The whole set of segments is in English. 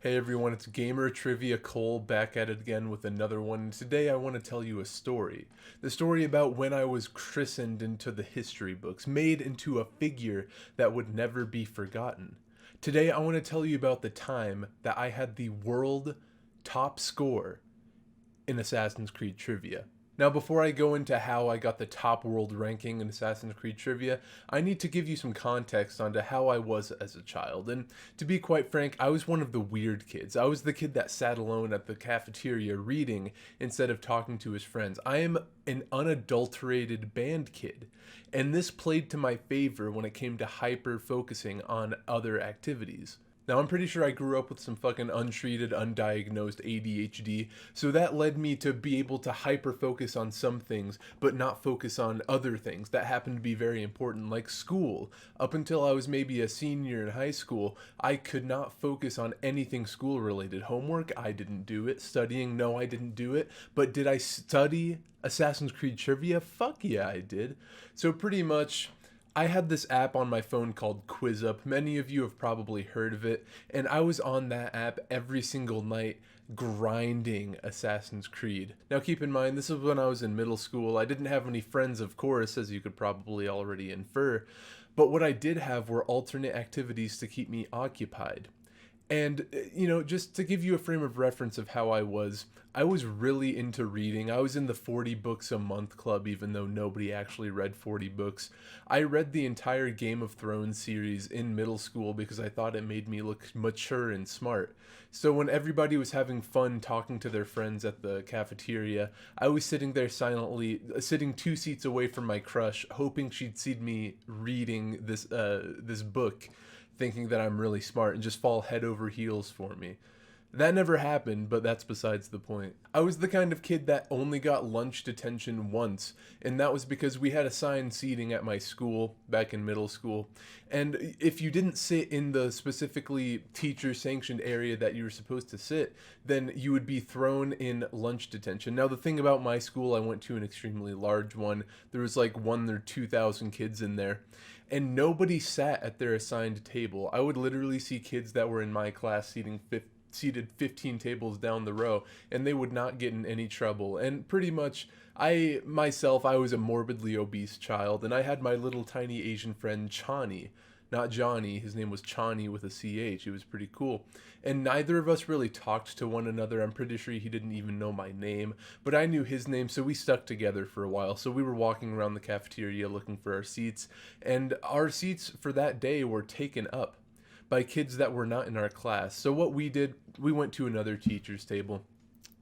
Hey everyone, it's Gamer Trivia Cole back at it again with another one. Today I want to tell you a story. The story about when I was christened into the history books, made into a figure that would never be forgotten. Today I want to tell you about the time that I had the world top score in Assassin's Creed Trivia. Now, before I go into how I got the top world ranking in Assassin's Creed Trivia, I need to give you some context onto how I was as a child. And to be quite frank, I was one of the weird kids. I was the kid that sat alone at the cafeteria reading instead of talking to his friends. I am an unadulterated band kid, and this played to my favor when it came to hyper focusing on other activities. Now, I'm pretty sure I grew up with some fucking untreated, undiagnosed ADHD, so that led me to be able to hyper focus on some things, but not focus on other things that happened to be very important, like school. Up until I was maybe a senior in high school, I could not focus on anything school related. Homework, I didn't do it. Studying, no, I didn't do it. But did I study Assassin's Creed Trivia? Fuck yeah, I did. So pretty much, I had this app on my phone called QuizUp. Many of you have probably heard of it, and I was on that app every single night grinding Assassin's Creed. Now keep in mind, this is when I was in middle school. I didn't have any friends, of course, as you could probably already infer, but what I did have were alternate activities to keep me occupied. And, just to give you a frame of reference of how I was really into reading. I was in the 40 books a month club, even though nobody actually read 40 books. I read the entire Game of Thrones series in middle school because I thought it made me look mature and smart. So when everybody was having fun talking to their friends at the cafeteria, I was sitting there silently, sitting 2 seats away from my crush, hoping she'd see me reading this book, thinking that I'm really smart and just fall head over heels for me. That never happened, but that's besides the point. I was the kind of kid that only got lunch detention once, and that was because we had assigned seating at my school back in middle school. And if you didn't sit in the specifically teacher sanctioned area that you were supposed to sit, then you would be thrown in lunch detention. Now, the thing about my school, I went to an extremely large one. There was like 1 or 2,000 kids in there, and nobody sat at their assigned table. I would literally see kids that were in my class seated 15 tables down the row, and they would not get in any trouble. And pretty much, I was a morbidly obese child, and I had my little tiny Asian friend Chani. Not Johnny, his name was Chani with a CH. He was pretty cool. And neither of us really talked to one another. I'm pretty sure he didn't even know my name, but I knew his name, so we stuck together for a while. So we were walking around the cafeteria looking for our seats, and our seats for that day were taken up by kids that were not in our class. So what we did, we went to another teacher's table,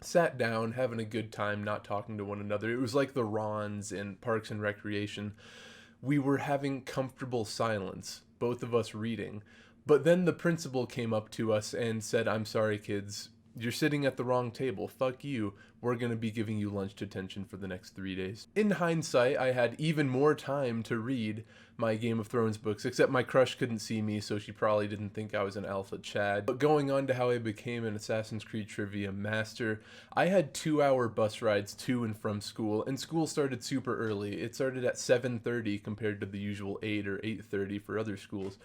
sat down, having a good time, not talking to one another. It was like the Rons in Parks and Recreation. We were having comfortable silence, both of us reading. But then the principal came up to us and said, "I'm sorry, kids. You're sitting at the wrong table. Fuck you. We're going to be giving you lunch detention for the next 3 days." In hindsight, I had even more time to read my Game of Thrones books, except my crush couldn't see me, so she probably didn't think I was an alpha Chad. But going on to how I became an Assassin's Creed Trivia master, I had 2-hour bus rides to and from school, and school started super early. It started at 7:30 compared to the usual 8 or 8:30 for other schools.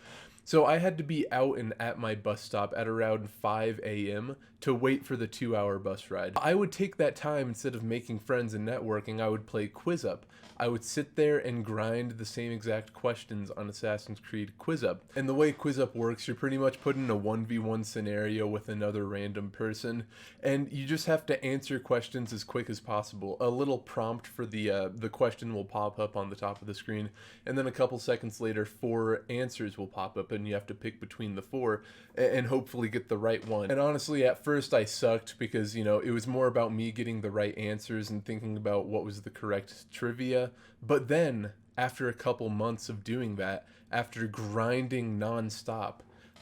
So I had to be out and at my bus stop at around 5 a.m. to wait for the 2-hour bus ride. I would take that time, instead of making friends and networking, I would play QuizUp. I would sit there and grind the same exact questions on Assassin's Creed QuizUp. And the way QuizUp works, you're pretty much put in a 1v1 scenario with another random person, and you just have to answer questions as quick as possible. A little prompt for the question will pop up on the top of the screen, and then a couple seconds later, 4 answers will pop up, and you have to pick between the 4 and hopefully get the right one. And honestly, at first I sucked because, it was more about me getting the right answers and thinking about what was the correct trivia. But then, after a couple months of doing that, after grinding nonstop,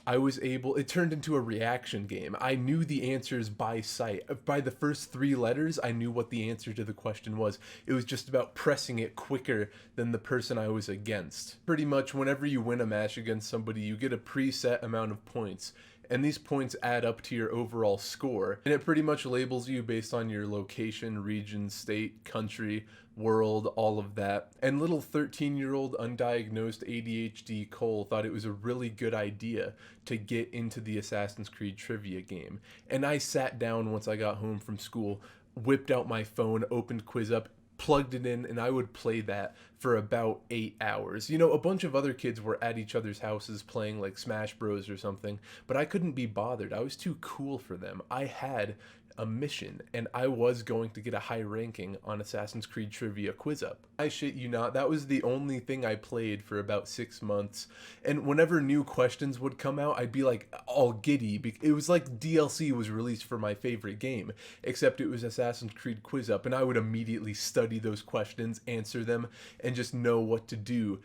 it turned into a reaction game. I knew the answers by sight. By the first 3 letters, I knew what the answer to the question was. It was just about pressing it quicker than the person I was against. Pretty much, whenever you win a match against somebody, you get a preset amount of points. and these points add up to your overall score, and it pretty much labels you based on your location, region, state, country, world, all of that. And little 13-year-old undiagnosed ADHD Cole thought it was a really good idea to get into the Assassin's Creed trivia game. And I sat down once I got home from school, whipped out my phone, opened Quiz Up, plugged it in, and I would play that for about 8 hours. You know, a bunch of other kids were at each other's houses playing like Smash Bros or something, but I couldn't be bothered. I was too cool for them. I had a mission, and I was going to get a high ranking on Assassin's Creed Trivia Quiz Up. I shit you not, that was the only thing I played for about 6 months, and whenever new questions would come out, I'd be like all giddy. It was like DLC was released for my favorite game, except it was Assassin's Creed Quiz Up, and I would immediately study those questions, answer them, and just know what to do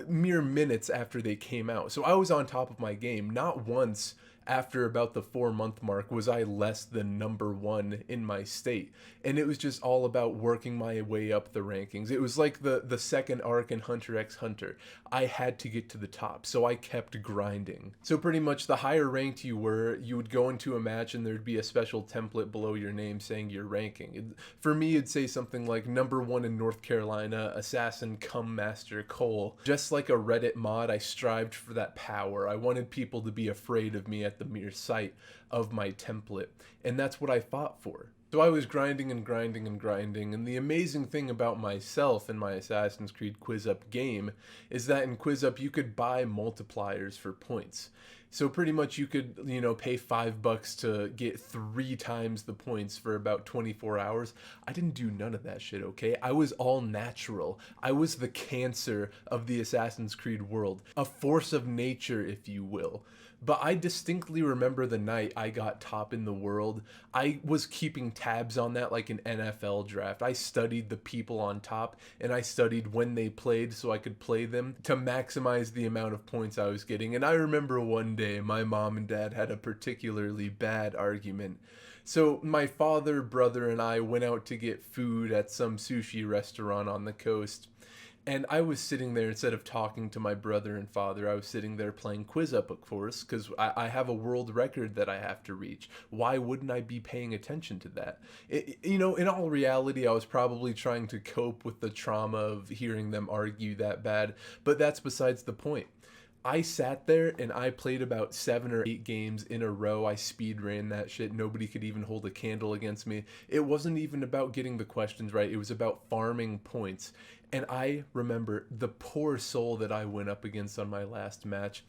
mere minutes after they came out. So I was on top of my game. Not once after about the 4-month mark was I less than number 1 in my state, and it was just all about working my way up the rankings. It was like the second arc in Hunter x Hunter. I had to get to the top, so I kept grinding. So pretty much the higher ranked you were, you would go into a match and there'd be a special template below your name saying your ranking. For me, it'd say something like number 1 in North Carolina, Assassin Cum Master Cole. Just like a Reddit mod, I strived for that power. I wanted people to be afraid of me at the mere sight of my template, and that's what I fought for. So I was grinding and grinding and grinding, and the amazing thing about myself and my Assassin's Creed Quiz Up game is that in Quiz Up you could buy multipliers for points. So pretty much you could, you know, pay $5 to get 3 times the points for about 24 hours. I didn't do none of that shit, okay? I was all natural. I was the cancer of the Assassin's Creed world. A force of nature, if you will. But I distinctly remember the night I got top in the world. I was keeping tabs on that like an NFL draft. I studied the people on top, and I studied when they played so I could play them to maximize the amount of points I was getting. And I remember one day my mom and dad had a particularly bad argument. So my father, brother, and I went out to get food at some sushi restaurant on the coast. And I was sitting there, instead of talking to my brother and father, I was sitting there playing Quiz Up, of course, because I have a world record that I have to reach. Why wouldn't I be paying attention to that? You know, in all reality, I was probably trying to cope with the trauma of hearing them argue that bad, but that's besides the point. I sat there and I played about 7 or 8 games in a row. I speed ran that shit. Nobody could even hold a candle against me. It wasn't even about getting the questions right. It was about farming points. And I remember the poor soul that I went up against on my last match.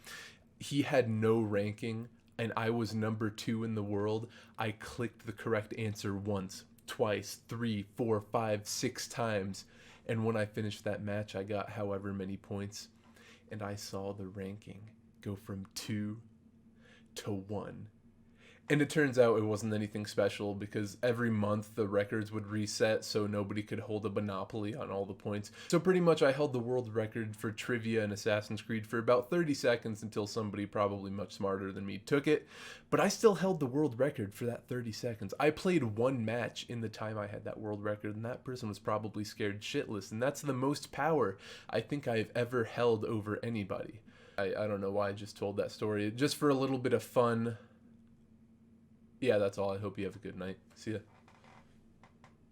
He had no ranking, and I was number 2 in the world. I clicked the correct answer once, twice, 3, 4, 5, 6 times. And when I finished that match, I got however many points. And I saw the ranking go from 2 to 1. And it turns out it wasn't anything special, because every month the records would reset so nobody could hold a monopoly on all the points. So pretty much I held the world record for trivia in Assassin's Creed for about 30 seconds until somebody probably much smarter than me took it. But I still held the world record for that 30 seconds. I played 1 match in the time I had that world record, and that person was probably scared shitless. And that's the most power I think I've ever held over anybody. I don't know why I just told that story. Just for a little bit of fun. Yeah, that's all. I hope you have a good night. See ya.